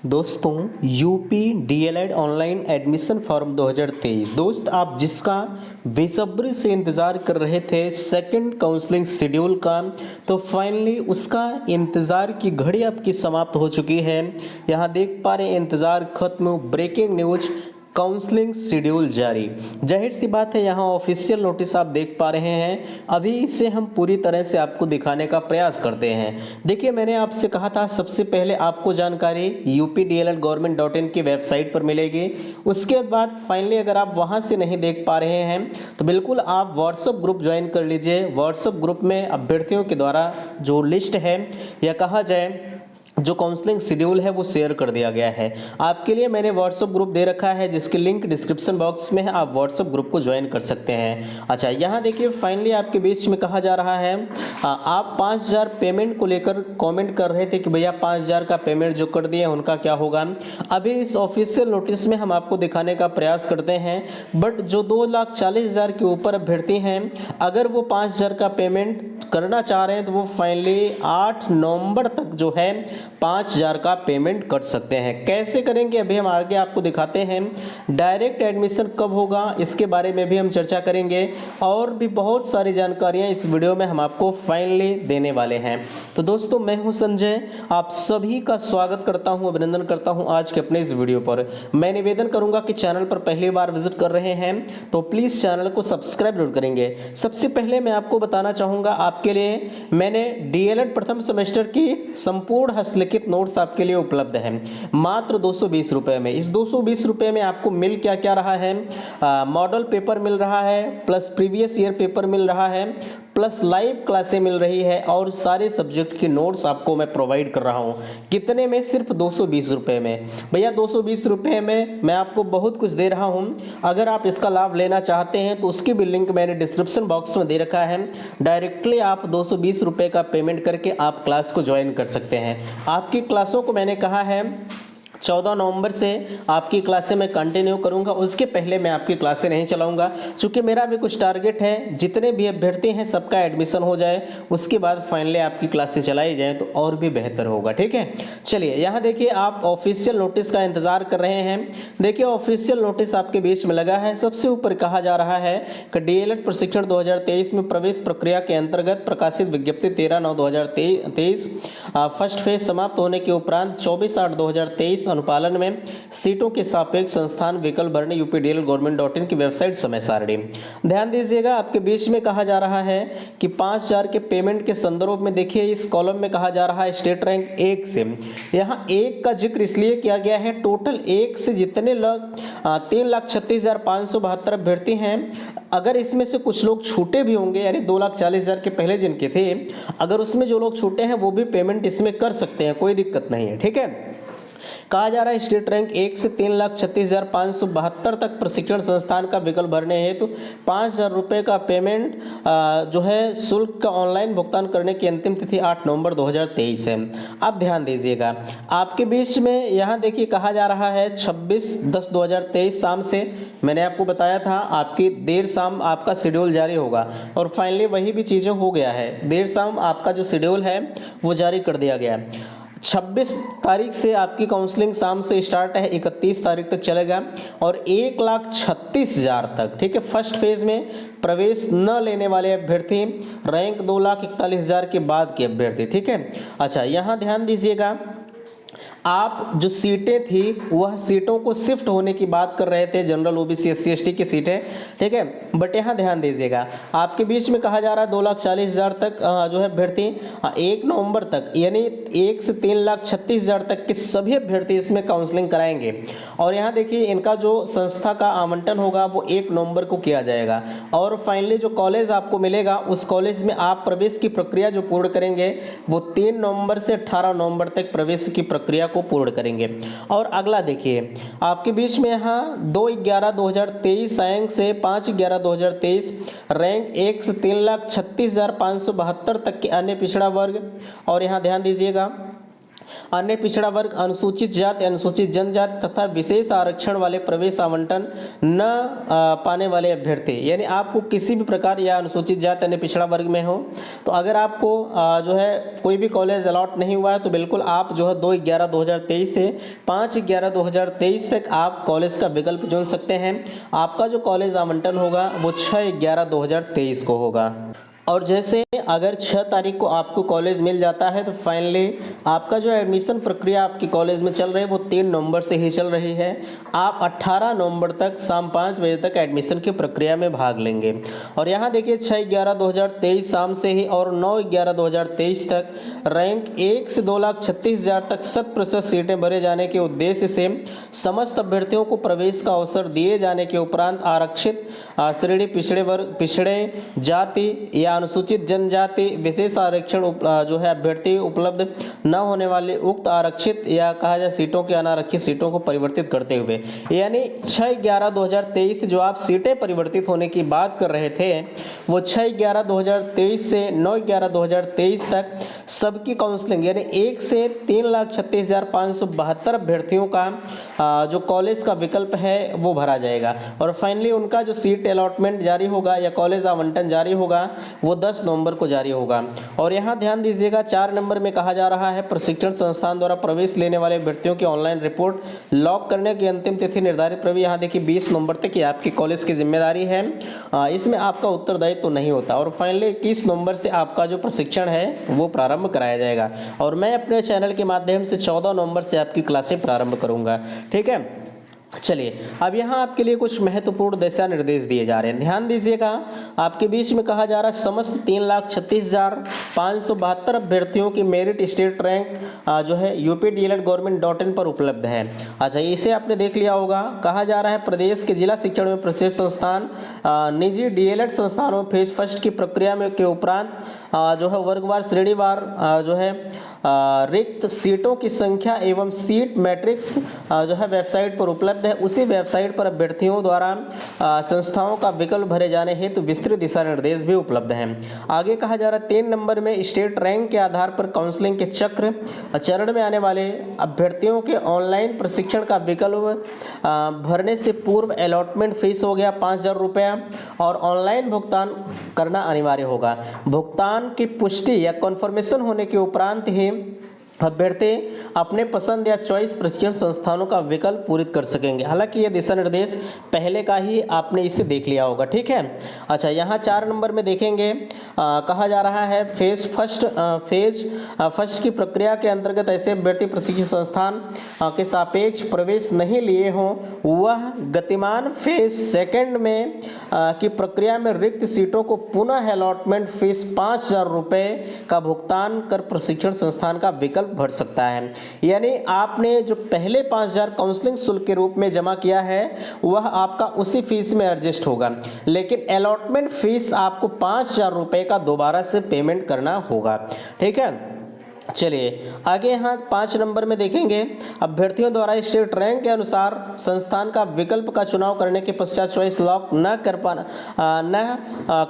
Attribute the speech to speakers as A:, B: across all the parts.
A: दोस्तों UP DElEd online admission form 2023 दोस्त आप जिसका बेसब्री से इंतज़ार कर रहे थे सेकंड काउंसलिंग शेड्यूल का, तो फाइनली उसका इंतज़ार की घड़ी आपकी समाप्त हो चुकी है। यहाँ देख पा रहे हैं इंतज़ार खत्म, ब्रेकिंग न्यूज, काउंसलिंग शेड्यूल जारी। जाहिर सी बात है यहाँ ऑफिशियल नोटिस आप देख पा रहे हैं। अभी इसे हम पूरी तरह से आपको दिखाने का प्रयास करते हैं। देखिए मैंने आपसे कहा था सबसे पहले आपको जानकारी updled.government.in की वेबसाइट पर मिलेगी। उसके बाद फाइनली अगर आप वहां से नहीं देख पा रहे हैं तो बिल्कुल आप व्हाट्सएप ग्रुप ज्वाइन कर लीजिए। व्हाट्सएप ग्रुप में अभ्यर्थियों के द्वारा जो लिस्ट है या कहा जाए जो काउंसलिंग शेड्यूल है वो शेयर कर दिया गया है। आपके लिए मैंने व्हाट्सएप ग्रुप दे रखा है जिसकी लिंक डिस्क्रिप्शन बॉक्स में है, आप व्हाट्सएप ग्रुप को ज्वाइन कर सकते हैं। अच्छा यहाँ देखिए फाइनली आपके बीच में कहा जा रहा है आप 5000 पेमेंट को लेकर कमेंट कर रहे थे कि भैया 5000 का पेमेंट जो कर दिए उनका क्या होगा। अभी इस ऑफिशियल नोटिस में हम आपको दिखाने का प्रयास करते हैं, बट जो 2,40,000 के ऊपर अभ्यर्थी हैं अगर वो 5000 का पेमेंट करना चाह रहे हैं तो वो फाइनली 8 नवंबर तक जो है 5000 का पेमेंट कर सकते हैं। कैसे करेंगे अभी हम आगे आपको दिखाते हैं। डायरेक्ट एडमिशन कब होगा इसके बारे में भी हम चर्चा करेंगे और भी बहुत सारी जानकारियां इस वीडियो में हम आपको फाइनली देने वाले हैं। तो दोस्तों मैं हूं संजय, आप सभी का स्वागत करता हूं, अभिनंदन करता हूं आज के अपने इस वीडियो पर। मैं निवेदन करूंगा कि चैनल पर पहली बार विजिट कर रहे हैं तो प्लीज चैनल को सब्सक्राइब जरूर करेंगे। सबसे पहले मैं आपको बताना चाहूंगा आपके लिए मैंने डीएलएड प्रथम सेमेस्टर की संपूर्ण हस्तलिखित नोट्स आपके लिए उपलब्ध है मात्र 220 रुपए में। इस 220 रुपए में आपको मिल क्या क्या रहा है, मॉडल पेपर मिल रहा है, प्लस प्रीवियस ईयर पेपर मिल रहा है, प्लस लाइव क्लासें मिल रही है और सारे सब्जेक्ट के नोट्स आपको मैं प्रोवाइड कर रहा हूं। कितने में? सिर्फ 220 रुपए में। भैया 220 रुपए में मैं आपको बहुत कुछ दे रहा हूं। अगर आप इसका लाभ लेना चाहते हैं तो उसकी भी लिंक मैंने डिस्क्रिप्शन बॉक्स में दे रखा है। डायरेक्टली आप 220 रुपए का पेमेंट करके आप क्लास को ज्वाइन कर सकते हैं। आपकी क्लासों को मैंने कहा है 14 नवंबर से आपकी क्लासें मैं कंटिन्यू करूंगा, उसके पहले मैं आपकी क्लासें नहीं चलाऊंगा क्योंकि मेरा भी कुछ टारगेट है जितने भी अभ्यर्थी हैं सबका एडमिशन हो जाए, उसके बाद फाइनली आपकी क्लासें चलाई जाएं तो और भी बेहतर होगा। ठीक है, चलिए यहाँ देखिए आप ऑफिशियल नोटिस का इंतजार कर रहे हैं। देखिए ऑफिशियल नोटिस आपके बीच में लगा है। सबसे ऊपर कहा जा रहा है कि डीएलएड प्रशिक्षण 2023 में प्रवेश प्रक्रिया के अंतर्गत प्रकाशित विज्ञप्ति 13/9/2023 फर्स्ट फेज समाप्त होने के उपरांत 24/8/2023 अनुपालन में सीटों के सापेक्ष संस्थान विकल्प भरने updled.government.in की वेबसाइट समय सारणी। ध्यान दीजिएगा आपके बीच में कहा जा रहा है कि 5000 के पेमेंट के संदर्भ में देखिए इस कॉलम में कहा जा रहा है स्टेट रैंक 1 से। यहाँ 1 का जिक्र इसलिए किया गया है, टोटल 1 से जितने लोग 3,36,572 अभ्यर्थी हैं, अगर इसमें से कुछ लोग छूटे भी होंगे यानी 2,40,000 के पहले जिनके थे, अगर उसमें जो लोग छूटे हैं वो भी पेमेंट इसमें कर सकते हैं, कोई दिक्कत नहीं है। ठीक है, कहा जा रहा है स्टेट रैंक 1 से 3,36,572 तक प्रशिक्षण संस्थान का विकल्प भरने हेतु 5,000 रुपये का पेमेंट जो है शुल्क का ऑनलाइन भुगतान करने की अंतिम तिथि 8 नवंबर 2023 है। अब ध्यान दीजिएगा आपके बीच में यहाँ देखिए कहा जा रहा है 26/10/2023 शाम से, मैंने आपको बताया था आपकी देर शाम आपका शेड्यूल जारी होगा और फाइनली वही भी चीज़ें हो गया है। देर शाम आपका जो शेड्यूल है वो जारी कर दिया गया है। 26 तारीख से आपकी काउंसलिंग शाम से स्टार्ट है, 31 तारीख तक चलेगा और 1,36,000 तक। ठीक है, फर्स्ट फेज में प्रवेश न लेने वाले अभ्यर्थी, रैंक 2,41,000 के बाद के अभ्यर्थी। ठीक है, अच्छा यहाँ ध्यान दीजिएगा आप जो सीटें थी वह सीटों को शिफ्ट होने की बात कर रहे थे, जनरल ओबीसी एससी एसटी की सीटें। ठीक है, बट यहाँ ध्यान दीजिएगा आपके बीच में कहा जा रहा है 2,40,000 तक जो है अभ्यर्थी 1 नवंबर तक यानी 1 से 3,36,000 तक के सभी अभ्यर्थी इसमें काउंसलिंग कराएंगे। और यहाँ देखिए इनका जो संस्था का आवंटन होगा वो 1 नवंबर को किया जाएगा और फाइनली जो कॉलेज आपको मिलेगा उस कॉलेज में आप प्रवेश की प्रक्रिया जो पूर्ण करेंगे वो 3 नवंबर से 18 नवंबर तक प्रवेश की प्रक्रिया को पूर्ण करेंगे। और अगला देखिए आपके बीच में यहाँ 2/11/2023 रैंक से 5/11/2023 रैंक 1 से 3,36,572 तक के अन्य पिछड़ा वर्ग। और यहाँ ध्यान दीजिएगा अन्य पिछड़ा वर्ग, अनुसूचित जाति, अनुसूचित जनजाति तथा विशेष आरक्षण वाले प्रवेश आवंटन न पाने वाले अभ्यर्थी, यानी आपको किसी भी प्रकार या अनुसूचित जाति अन्य पिछड़ा वर्ग में हो तो अगर आपको जो है कोई भी कॉलेज अलॉट नहीं हुआ है तो बिल्कुल आप जो है 2/11/2023 से 5/11/2023 तक आप कॉलेज का विकल्प चुन सकते हैं। आपका जो कॉलेज आवंटन होगा वो 6/11/2023 को होगा। और जैसे अगर 6 तारीख को आपको कॉलेज मिल जाता है तो फाइनली आपका जो एडमिशन प्रक्रिया आपकी कॉलेज में चल रही है वो 3 नवंबर से ही चल रही है। आप 18 नवंबर तक शाम 5 बजे तक एडमिशन की प्रक्रिया में भाग लेंगे। और यहाँ देखिए 6/11/2023 शाम से ही और 9/11/2023 तक रैंक 1 से 2,36,000 तक 100% सीटें भरे जाने के उद्देश्य से समस्त अभ्यर्थियों को प्रवेश का अवसर दिए जाने के उपरांत आरक्षित श्रेणी, पिछड़े वर्ग, पिछड़े जाति या अनुसूचित जनजाति, विशेष आरक्षण जो है अभ्यर्थी उपलब्ध न होने वाले उक्त आरक्षित या कहा जाए सीटों के अनारक्षित सीटों को परिवर्तित करते हुए, यानी 6/11/2023 जो आप सीटें परिवर्तित होने की बात कर रहे थे वो 6/11/2023 से 9/11/2023 तक सबकी काउंसलिंग यानी 1 से 3,36,572 अभ्यर्थियों का जो कॉलेज का विकल्प है वो भरा जाएगा। और फाइनली उनका जो सीट अलॉटमेंट जारी होगा या कॉलेज आवंटन जारी होगा वो 10 नवंबर को जारी होगा। और यहाँ ध्यान दीजिएगा 4 नंबर में कहा जा रहा है प्रशिक्षण संस्थान द्वारा प्रवेश लेने वाले अभ्यर्थियों की ऑनलाइन रिपोर्ट लॉक करने की अंतिम तिथि निर्धारित प्रवी, यहाँ देखिए 20 नवंबर तक ये आपकी कॉलेज की जिम्मेदारी है, इसमें आपका उत्तरदायित्व तो नहीं होता। और फाइनली 21 नवंबर से आपका जो प्रशिक्षण है वो प्रारंभ कराया जाएगा और मैं अपने चैनल के माध्यम से 14 नवंबर से आपकी क्लासें प्रारंभ करूंगा। ठीक है, चलिए अब यहाँ आपके लिए कुछ महत्वपूर्ण दिशा निर्देश दिए जा रहे हैं, ध्यान दीजिएगा। आपके बीच में कहा जा रहा है समस्त 3,36,572 अभ्यर्थियों की मेरिट स्टेट रैंक जो है updled.government.in पर उपलब्ध है। अच्छा, इसे आपने देख लिया होगा। कहा जा रहा है प्रदेश के जिला शिक्षण एवं प्रशिक्षण संस्थान निजी डीएलएड संस्थानों में फेज फर्स्ट की प्रक्रिया में के उपरांत जो है वर्गवार श्रेणीवार जो है रिक्त सीटों की संख्या एवं सीट मैट्रिक्स जो है वेबसाइट पर उपलब्ध है। उसी वेबसाइट पर अभ्यर्थियों द्वारा संस्थाओं का विकल्प भरे जाने हेतु विस्तृत दिशा निर्देश भी उपलब्ध हैं। आगे कहा जा रहा है 3 नंबर में स्टेट रैंक के आधार पर काउंसलिंग के चरण में आने वाले अभ्यर्थियों के ऑनलाइन प्रशिक्षण का विकल्प भरने से पूर्व अलॉटमेंट फीस हो गया 5,000 रुपया और ऑनलाइन भुगतान करना अनिवार्य होगा। भुगतान की पुष्टि या कन्फर्मेशन होने के उपरांत ही अभ्यर्थी अपने पसंद या चॉइस प्रशिक्षण संस्थानों का विकल्प पूरित कर सकेंगे। हालांकि ये दिशा निर्देश पहले का ही आपने इसे देख लिया होगा। ठीक है, अच्छा यहाँ 4 नंबर में देखेंगे कहा जा रहा है फेज फर्स्ट की प्रक्रिया के अंतर्गत ऐसे अभ्यर्थी प्रशिक्षण संस्थान के सापेक्ष प्रवेश नहीं लिए हों वह गतिमान फेज सेकेंड में की प्रक्रिया में रिक्त सीटों को पुनः अलॉटमेंट फीस 5,000 रुपये का भुगतान कर प्रशिक्षण संस्थान का विकल्प भर सकता है। यानी आपने जो पहले 5,000 काउंसलिंग शुल्क के रूप में जमा किया है वह आपका उसी फीस में एडजस्ट होगा, लेकिन अलॉटमेंट फीस आपको 5,000 रुपये का दोबारा से पेमेंट करना होगा। ठीक है, चलिए आगे यहाँ 5 नंबर में देखेंगे अभ्यर्थियों द्वारा स्टेट रैंक के अनुसार संस्थान का विकल्प का चुनाव करने के पश्चात चॉइस लॉक न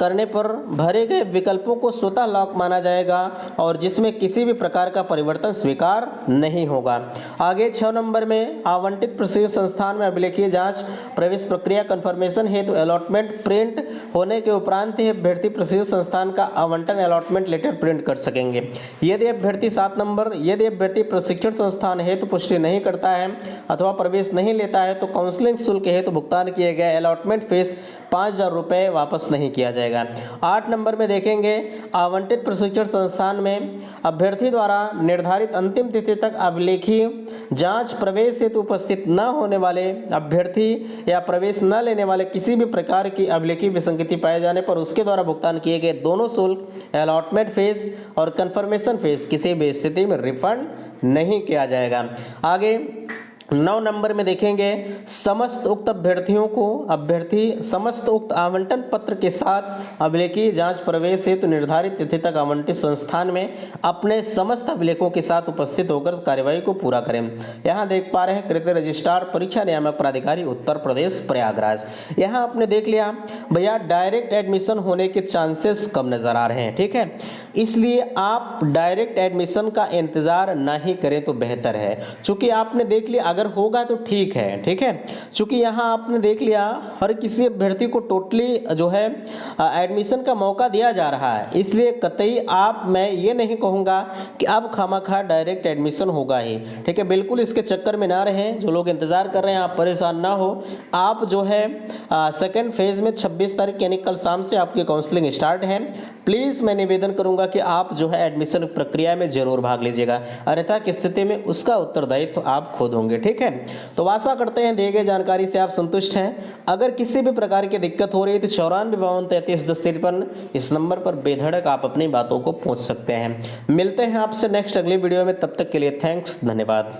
A: करने पर भरे गए विकल्पों को स्वतः लॉक माना जाएगा और जिसमें किसी भी प्रकार का परिवर्तन स्वीकार नहीं होगा। आगे 6 नंबर में आवंटित प्रशिक्षण संस्थान में अभिलेखीय जांच प्रवेश प्रक्रिया कन्फर्मेशन हेतु अलॉटमेंट प्रिंट होने के उपरांत ही अभ्यर्थी प्रशिक्षण संस्थान का आवंटन अलॉटमेंट लेटर प्रिंट कर सकेंगे। यदि अभ्यर्थी 7 नंबर यदि अभ्यर्थी प्रशिक्षण संस्थान हेतु पुष्टि नहीं करता है अथवा प्रवेश नहीं लेता है तो काउंसलिंग शुल्क हेतु भुगतान किए गए अलॉटमेंट फीस 5,000 रुपये वापस नहीं किया जाएगा। 8 नंबर में देखेंगे आवंटित प्रशिक्षण संस्थान में अभ्यर्थी द्वारा निर्धारित अंतिम तिथि तक अभिलेखीय जांच प्रवेश हेतु उपस्थित न होने वाले अभ्यर्थी या प्रवेश न लेने वाले किसी भी प्रकार की अभिलेखीय विसंगति पाए जाने पर उसके द्वारा भुगतान किए गए दोनों शुल्क अलॉटमेंट फीस और कन्फर्मेशन फीस किसी भी स्थिति में रिफंड नहीं किया जाएगा। आगे 9 नंबर में देखेंगे समस्त उक्त समस्त उक्त आवंटन पत्र के साथ अभिलेखीय जांच प्रवेश हेतु निर्धारित तिथि तक आवंटित संस्थान में अपने समस्त अभिलेखों के साथ उपस्थित होकर कार्यवाही को पूरा करें। यहाँ देख पा रहे हैं कृत्य रजिस्ट्रार परीक्षा नियामक प्राधिकारी उत्तर प्रदेश प्रयागराज। यहाँ आपने देख लिया भैया डायरेक्ट एडमिशन होने के चांसेस कम नजर आ रहे हैं, ठीक है, इसलिए आप डायरेक्ट एडमिशन का इंतजार ना ही करें तो बेहतर है। चूंकि आपने देख लिया अगर होगा तो ठीक है, ठीक है, चूंकि यहाँ आपने देख लिया हर किसी अभ्यर्थी को टोटली जो है एडमिशन का मौका दिया जा रहा है, इसलिए कतई मैं ये नहीं कहूँगा कि अब खामखा डायरेक्ट एडमिशन होगा ही, ठीक है, बिल्कुल इसके चक्कर में ना रहें। जो लोग इंतजार कर रहे हैं आप परेशान ना हो। आप जो है सेकेंड फेज में 26 तारीख यानी कल शाम से आपकी काउंसलिंग स्टार्ट है। प्लीज़ मैं निवेदन करूंगा कि आप जो है एडमिशन प्रक्रिया में जरूर भाग लीजिएगा, अन्यथा की स्थिति में उसका उत्तरदायित्व आप खुद होंगे, ठीक है। तो आशा करते हैं दिए गए जानकारी से आप संतुष्ट हैं। अगर किसी भी प्रकार की दिक्कत हो रही है तो 9452331053 इस नंबर पर बेधड़क आप अपनी बातों को पहुंच सकते हैं। मिलते हैं आपसे नेक्स्ट अगली वीडियो में, तब तक के लिए थैंक्स, धन्यवाद।